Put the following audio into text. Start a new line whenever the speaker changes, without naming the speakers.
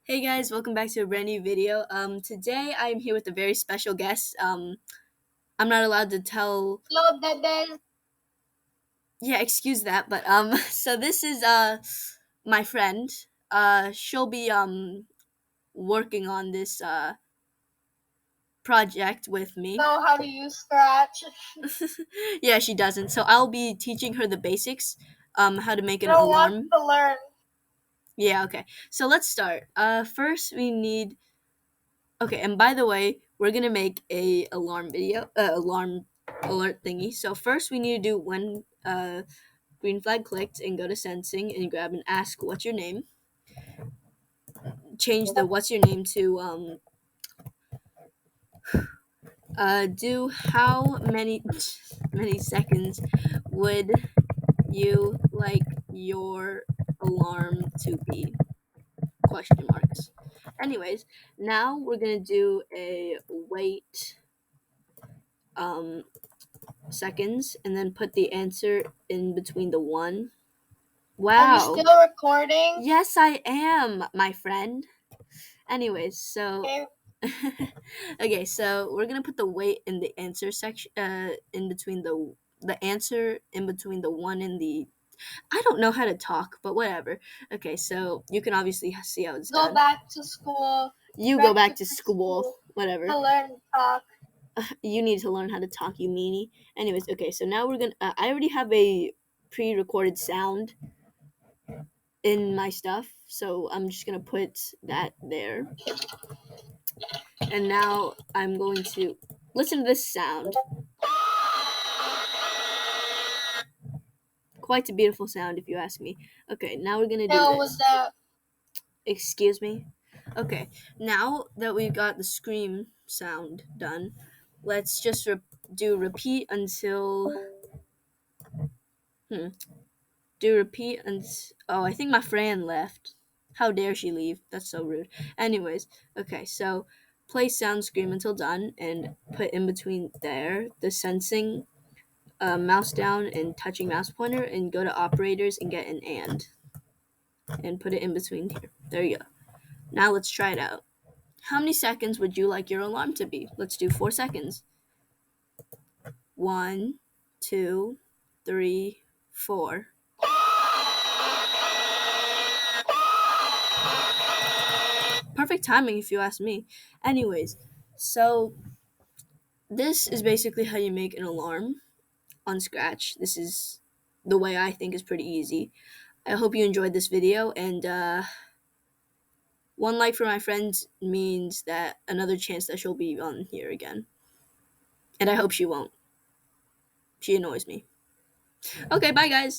Hey guys, welcome back to a brand new video. Today I am here with a very special guest. I'm not allowed to tell.
Hello, Bebe.
Yeah, excuse that, but so this is my friend. She'll be working on this project with me.
Know how to use Scratch.
Yeah, she doesn't. So I'll be teaching her the basics. How to make
I
an
don't want
alarm.
to learn.
Yeah, okay. So let's start. First we need. Okay, and by the way, we're gonna make a alarm video, alarm alert thingy. So first, we need to do when green flag clicked and go to sensing and grab and ask what's your name. Change the what's your name to do how many seconds would you like your alarm to be? Question marks. Anyways, now we're gonna do a wait um seconds and then put the answer in between the one.
Are you
Wow.
still recording?
Yes, I am, my friend. Anyways, so
Okay.
okay, so we're gonna put the weight in the answer section, in between the answer in between the one and the. I don't know how to talk, but whatever. Okay, so you can obviously see how it's
Go
done.
back to school.
You go
Back
back
to
to school,
preschool
whatever.
to learn to talk.
You need to learn how to talk, you meanie. Anyways, okay, so now we're gonna. I already have a pre-recorded sound in my stuff, so I'm just gonna put that there. And now I'm going to listen to this sound. Quite a beautiful sound, if you ask me. Okay, now we're gonna do
Hell was
this.
that?
Excuse me. Okay, now that we've got the scream sound done, let's just do repeat until. Hmm. Do repeat and oh, I think my Fran left. How dare she leave? That's so rude. Anyways, okay, so play sound scream until done and put in between there the sensing mouse down and touching mouse pointer and go to operators and get an and put it in between here. There you go. Now let's try it out. How many seconds would you like your alarm to be? Let's do 4 seconds. 1, 2, 3, 4. Perfect timing if you ask me. Anyways, so this is basically how you make an alarm on Scratch. This is the way I think is pretty easy. I hope you enjoyed this video, and one like for my friends means that another chance that she'll be on here again. And I hope she won't. She annoys me. Okay, bye guys.